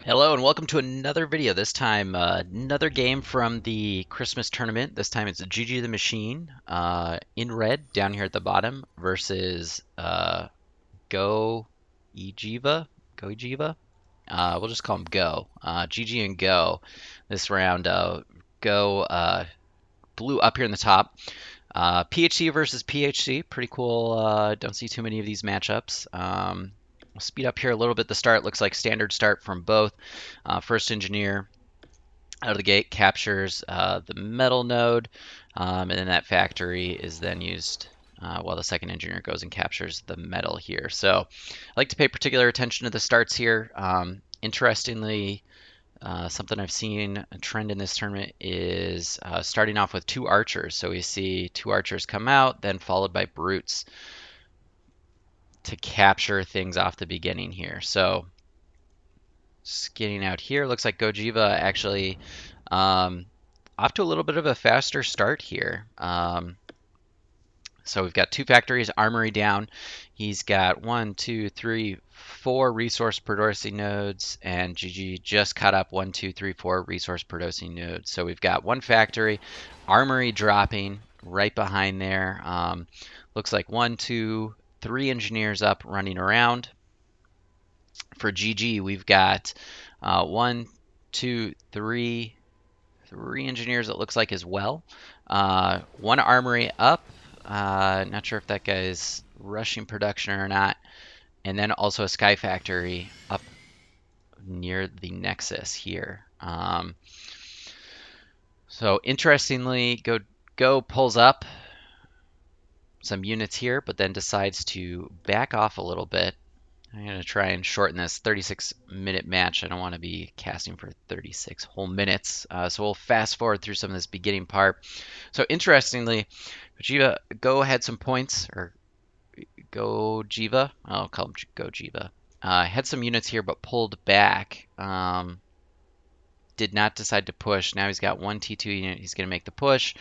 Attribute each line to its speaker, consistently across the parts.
Speaker 1: Hello and welcome to another video. This time, another game from the Christmas tournament. This time it's GG the Machine in red down here at the bottom versus GoEJVa. GoEJVa. We'll just call him Go. GG and Go. This round, Go blue up here in the top. PHC versus PHC. Pretty cool. Don't see too many of these matchups. We'll speed up here a little bit. The start looks like standard start from both. First engineer out of the gate captures the metal node, and then that factory is then used while the second engineer goes and captures the metal here. So I like to pay particular attention to the starts here. Interestingly, something I've seen a trend in this tournament is starting off with two archers. So we see two archers come out, then followed by brutes to capture things off the beginning here. So getting out here, looks like GoEJVa actually off to a little bit of a faster start here. So we've got two factories, armory down. He's got 1, 2, 3, 4 resource producing nodes, and GG just caught up 1, 2, 3, 4 resource producing nodes. So we've got one factory, armory dropping right behind there. Looks like 1, 2, 3 engineers up running around. For GG, we've got 1, 2, 3 engineers, it looks like, as well. One armory up. Not sure if that guy's rushing production or not. And then also a sky factory up near the nexus here. So interestingly, Go pulls up some units here, but then decides to back off a little bit. I'm going to try and shorten this 36-minute match. I don't want to be casting for 36 whole minutes. So we'll fast forward through some of this beginning part. So interestingly, Go had some points, or GoEJVa, I'll call him GoEJVa, had some units here but pulled back. Did not decide to push. Now he's got one T2 unit. He's going to make the push.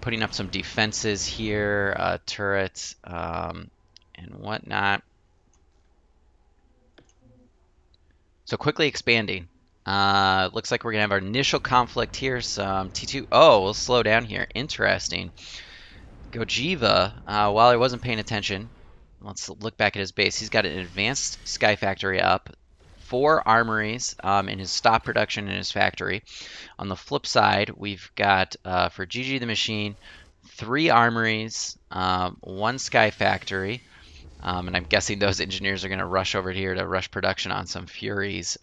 Speaker 1: Putting up some defenses here, turrets and whatnot. So quickly expanding. Looks like we're going to have our initial conflict here. Some T2. Oh, we'll slow down here. Interesting. GoEJVa, while I wasn't paying attention, let's look back at his base. He's got an advanced sky factory up, 4 armories in his stop production in his factory. On the flip side, we've got, for GG the Machine, 3 armories, 1 sky factory. And I'm guessing those engineers are going to rush over here to rush production on some Furies.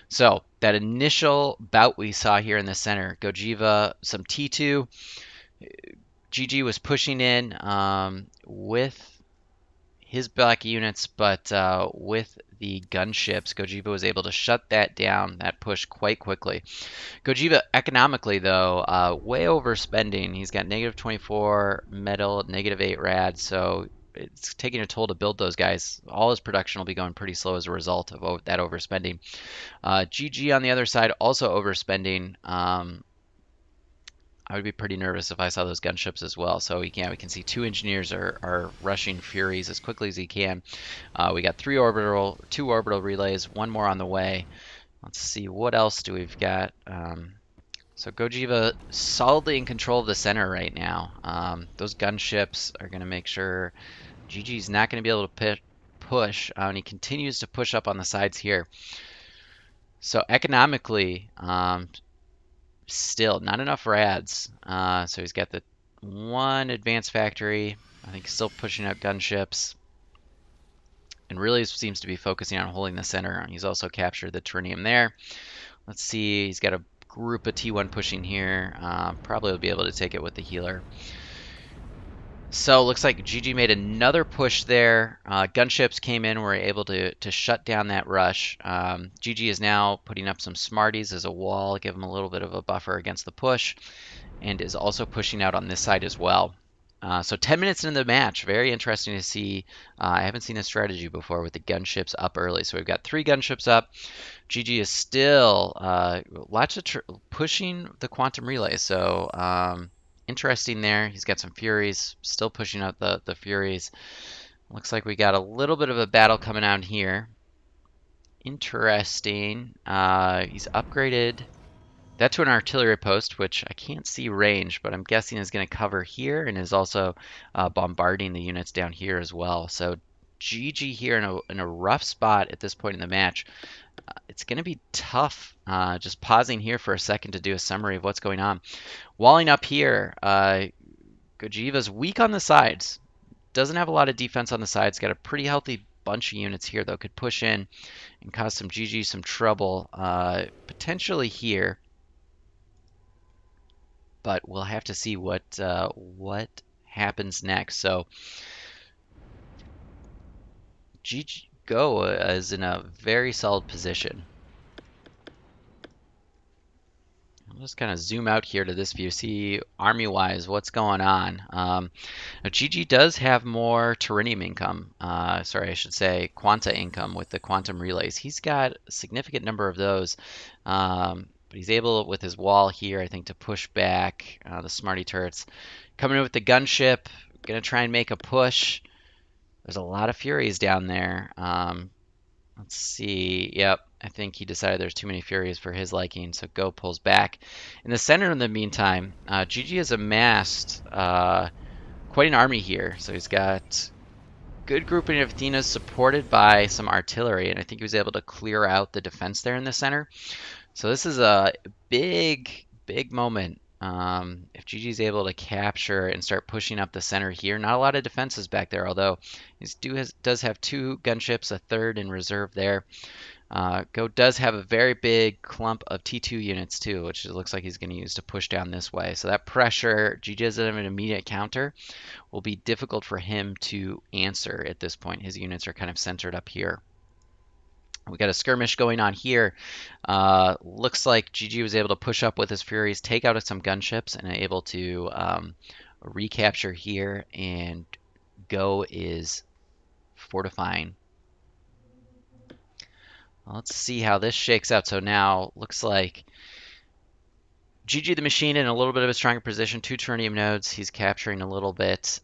Speaker 1: So that initial bout we saw here in the center, GoEJVa, some T2. GG was pushing in with his black units, but with the gunships, GoEJVa was able to shut that down, that push, quite quickly. GoEJVa economically, though, way overspending. He's got -24 metal, -8 rad, so it's taking a toll to build those guys. All his production will be going pretty slow as a result of that overspending. GG on the other side also overspending. I would be pretty nervous if I saw those gunships as well. So we can see 2 engineers are rushing Furies as quickly as he can. We got 2 orbital relays, 1 more on the way. Let's see, what else do we've got? So GoEJVa solidly in control of the center right now. Those gunships are going to make sure GG's not going to be able to push, and he continues to push up on the sides here. So economically, still not enough rads. So he's got the 1 advanced factory. I think still pushing out gunships. And really seems to be focusing on holding the center. He's also captured the Trinium there. Let's see, he's got a group of T1 pushing here. Probably will be able to take it with the healer. So looks like GG made another push there. Gunships came in, were able to shut down that rush. GG is now putting up some Smarties as a wall, give him a little bit of a buffer against the push, and is also pushing out on this side as well. So 10 minutes into the match, very interesting to see. I haven't seen this strategy before with the gunships up early. So we've got 3 gunships up. GG is still lots of pushing the quantum relay. So interesting there. He's got some Furies, still pushing out the Furies. Looks like we got a little bit of a battle coming out here. interesting. He's upgraded that to an artillery post, which I can't see range, but I'm guessing is going to cover here and is also bombarding the units down here as well. So GG here in a rough spot at this point in the match. It's going to be tough. Just pausing here for a second to do a summary of what's going on. Walling up here, GoEJVa's weak on the sides. Doesn't have a lot of defense on the sides. Got a pretty healthy bunch of units here, though. Could push in and cause some GG some trouble, potentially here. But we'll have to see what happens next. So GG Go is in a very solid position. I'll just kind of zoom out here to this view, see army-wise what's going on. Now GG does have more Terranium income. Sorry, I should say Quanta income with the quantum relays. He's got a significant number of those. But he's able, with his wall here, I think, to push back the Smarty turrets. Coming in with the gunship, gonna try and make a push. There's a lot of Furies down there. Let's see. Yep, I think he decided there's too many Furies for his liking, so Go pulls back. In the center, in the meantime, GG has amassed quite an army here. So he's got good grouping of Athenas supported by some artillery, and I think he was able to clear out the defense there in the center. So this is a big, big moment. If GG's able to capture and start pushing up the center here, not a lot of defenses back there, although he does have 2 gunships, a third in reserve there. Go does have a very big clump of T2 units too, which it looks like he's going to use to push down this way. So that pressure, GG doesn't have an immediate counter, will be difficult for him to answer at this point. His units are kind of centered up here. We got a skirmish going on here. Looks like GG was able to push up with his Furies, take out some gunships, and able to recapture here. And Go is fortifying. Well, let's see how this shakes out. So now looks like GG the Machine in a little bit of a stronger position. 2 Terranium nodes. He's capturing a little bit.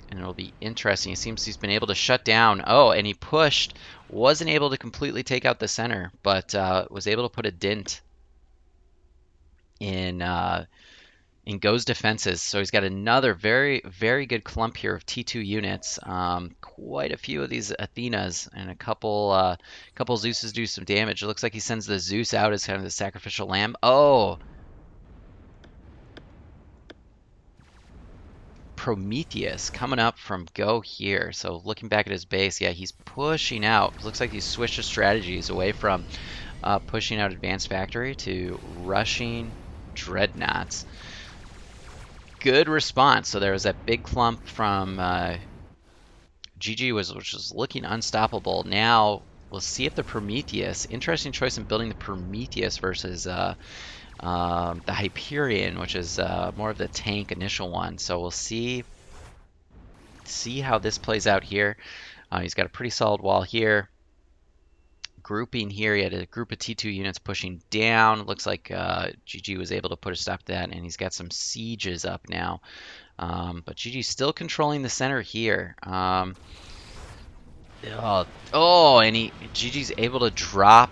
Speaker 1: And it'll be interesting. It seems he's been able to shut down. Oh, and he pushed. Wasn't able to completely take out the center, but was able to put a dent in Go's defenses. So he's got another very, very good clump here of T2 units. Quite a few of these Athenas and a couple Zeuses do some damage. It looks like he sends the Zeus out as kind of the sacrificial lamb. Oh! Prometheus coming up from Go here. So looking back at his base, yeah, he's pushing out. Looks like he's switched his strategies away from pushing out Advanced Factory to rushing Dreadnoughts. Good response. So there was that big clump from GG, which was looking unstoppable. Now we'll see if the Prometheus, interesting choice in building the Prometheus versus the Hyperion, which is more of the tank initial one. So we'll see how this plays out here. He's got a pretty solid wall here. Grouping here, he had a group of T2 units pushing down. Looks like GG was able to put a stop to that, and he's got some sieges up now. But GG's still controlling the center here. And GG's able to drop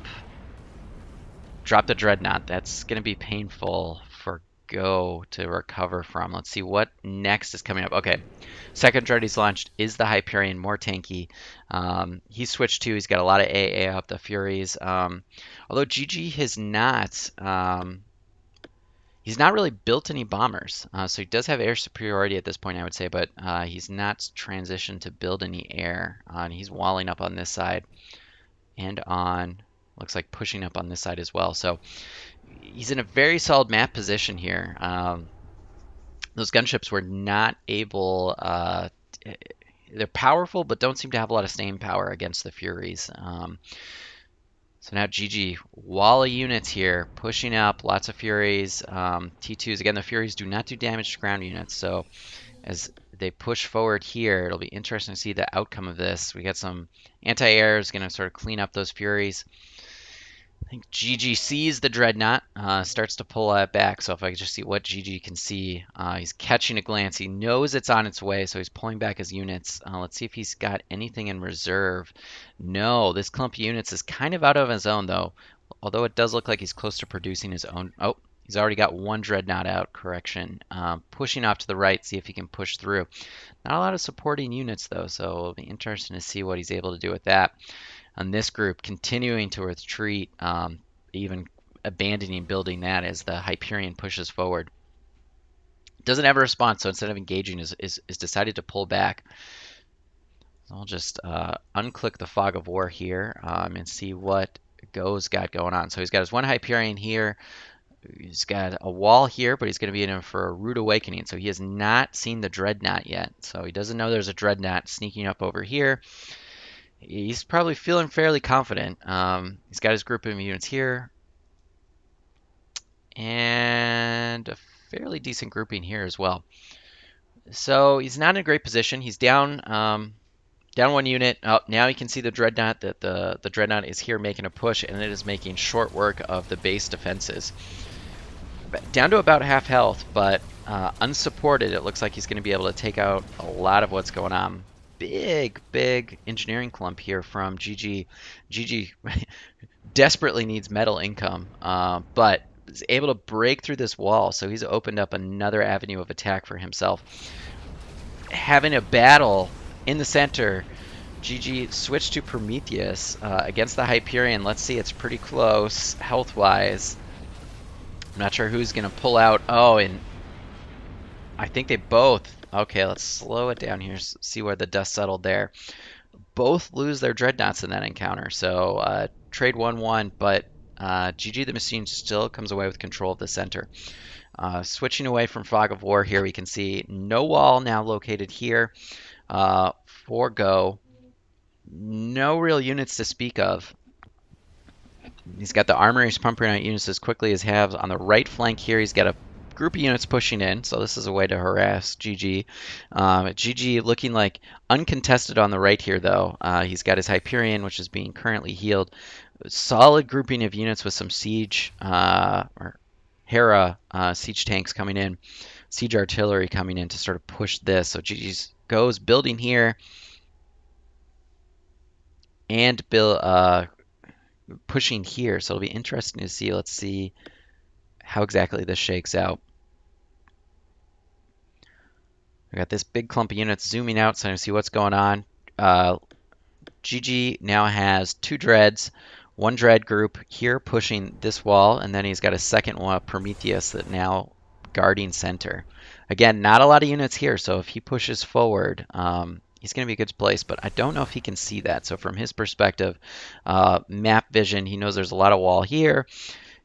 Speaker 1: the Dreadnought. That's going to be painful for Go to recover from. Let's see what next is coming up. Okay, second Dread he's launched is the Hyperion, more tanky. He's switched to, he's got a lot of AA up the Furies. Although GG has not, he's not really built any bombers. So he does have air superiority at this point, I would say, but he's not transitioned to build any air. And he's walling up on this side and on, looks like pushing up on this side as well. So he's in a very solid map position here. Those gunships were not able, they're powerful, but don't seem to have a lot of staying power against the Furies. So now GG, wall of units here, pushing up, lots of Furies, T2s. Again, the Furies do not do damage to ground units, so as they push forward here, it'll be interesting to see the outcome of this. We got some anti-airs, going to sort of clean up those Furies. I think GG sees the Dreadnought, starts to pull that back. So if I could just see what GG can see, he's catching a glance. He knows it's on its way, so he's pulling back his units. Let's see if he's got anything in reserve. No, this clump of units is kind of out of his own, though. Although it does look like he's close to producing his own. Oh, he's already got one Dreadnought out. Correction. Pushing off to the right, see if he can push through. Not a lot of supporting units, though, so it'll be interesting to see what he's able to do with that. On this group continuing to retreat, even abandoning building that as the Hyperion pushes forward. Doesn't have a response, so instead of engaging, is decided to pull back. I'll just unclick the Fog of War here and see what Go's got going on. So he's got his one Hyperion here. He's got a wall here, but he's going to be in for a rude awakening. So he has not seen the Dreadnought yet. So he doesn't know there's a Dreadnought sneaking up over here. He's probably feeling fairly confident. He's got his group of units here. And a fairly decent grouping here as well. So he's not in a great position. He's down down one unit. Oh, now you can see the Dreadnought. That the Dreadnought is here making a push, and it is making short work of the base defenses. Down to about half health, but unsupported, it looks like he's going to be able to take out a lot of what's going on. Big engineering clump here from GG. GG desperately needs metal income, but is able to break through this wall, so he's opened up another avenue of attack for himself. Having a battle in the center, GG switched to Prometheus against the Hyperion. Let's see, it's pretty close health-wise. I'm not sure who's going to pull out. Oh, and I think they both. Okay, let's slow it down here, see where the dust settled there. Both lose their Dreadnoughts in that encounter, so trade 1-1, but GG the Machine still comes away with control of the center. Switching away from Fog of War here, we can see no wall now located here for Go. No real units to speak of. He's got the armory, he's pumping out units as quickly as halves. On the right flank here, he's got a group of units pushing in, so this is a way to harass GG. GG looking like uncontested on the right here, though. He's got his Hyperion, which is being currently healed. Solid grouping of units with some siege or Hera siege tanks coming in, siege artillery coming in to sort of push this. So GG goes building here and pushing here. So it'll be interesting to see. Let's see how exactly this shakes out. We got this big clump of units zooming out, so I see what's going on. GG now has two dreads, one dread group here pushing this wall, and then he's got a second one, Prometheus, that now guarding center. Again, not a lot of units here, so if he pushes forward, he's going to be a good place, but I don't know if he can see that. So from his perspective, map vision, he knows there's a lot of wall here.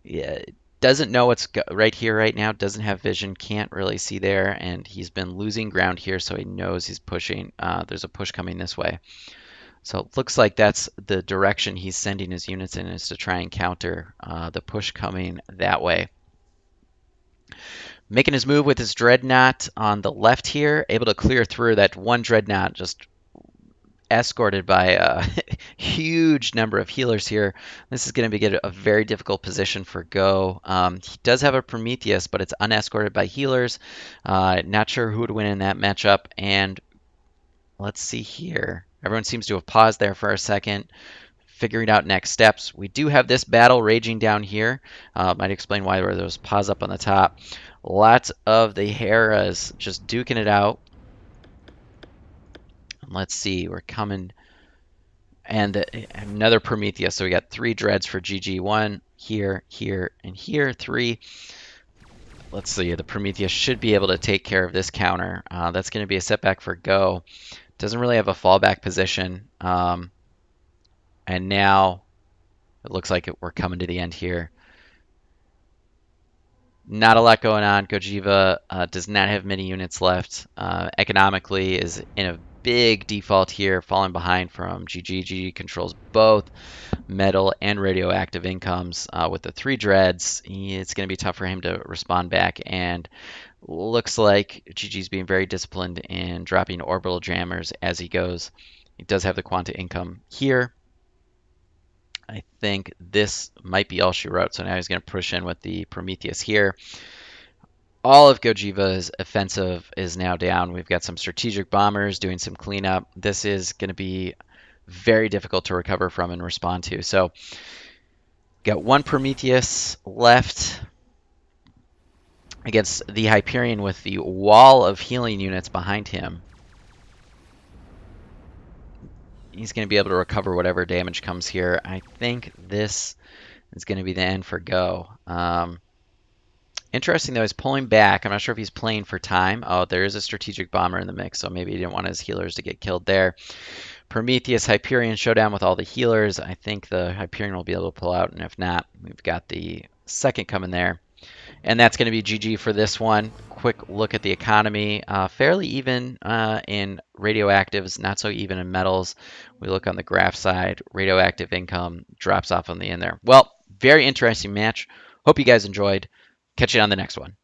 Speaker 1: Yeah, doesn't know what's right here right now, doesn't have vision, can't really see there, and he's been losing ground here, so he knows he's pushing. There's a push coming this way. So it looks like that's the direction he's sending his units in, is to try and counter the push coming that way. Making his move with his Dreadnought on the left here, able to clear through that one Dreadnought, just escorted by a huge number of healers here. This is going to be a very difficult position for Go. He does have a Prometheus, but it's unescorted by healers. Not sure who would win in that matchup. And let's see here. Everyone seems to have paused there for a second, figuring out next steps. We do have this battle raging down here. Might explain why there were those pause up on the top. Lots of the Heras just duking it out. Let's see, we're coming, and another Prometheus. So we got three dreads for GG. One here, here, and here. Three. Let's see, the Prometheus should be able to take care of this counter. That's going to be a setback for Go. Doesn't really have a fallback position. And now it looks like we're coming to the end here. Not a lot going on. GoEJVa does not have many units left. Economically is in a big default here, falling behind from GG. GG controls both metal and radioactive incomes. With the three dreads, it's going to be tough for him to respond back, and looks like GG's being very disciplined in dropping orbital jammers as he goes. He does have the quanta income here. I think this might be all she wrote. So now he's going to push in with the Prometheus here. All of GoEJVa's offensive is now down. We've got some strategic bombers doing some cleanup. This is going to be very difficult to recover from and respond to. So got one Prometheus left against the Hyperion with the wall of healing units behind him. He's going to be able to recover whatever damage comes here. I think this is going to be the end for Go. Interesting, though, he's pulling back. I'm not sure if he's playing for time. Oh, there is a strategic bomber in the mix, so maybe he didn't want his healers to get killed there. Prometheus Hyperion showdown with all the healers. I think the Hyperion will be able to pull out, and if not, we've got the second coming there. And that's going to be GG for this one. Quick look at the economy. Fairly even in radioactives, not so even in metals. We look on the graph side, radioactive income drops off on the end there. Well, very interesting match. Hope you guys enjoyed. Catch you on the next one.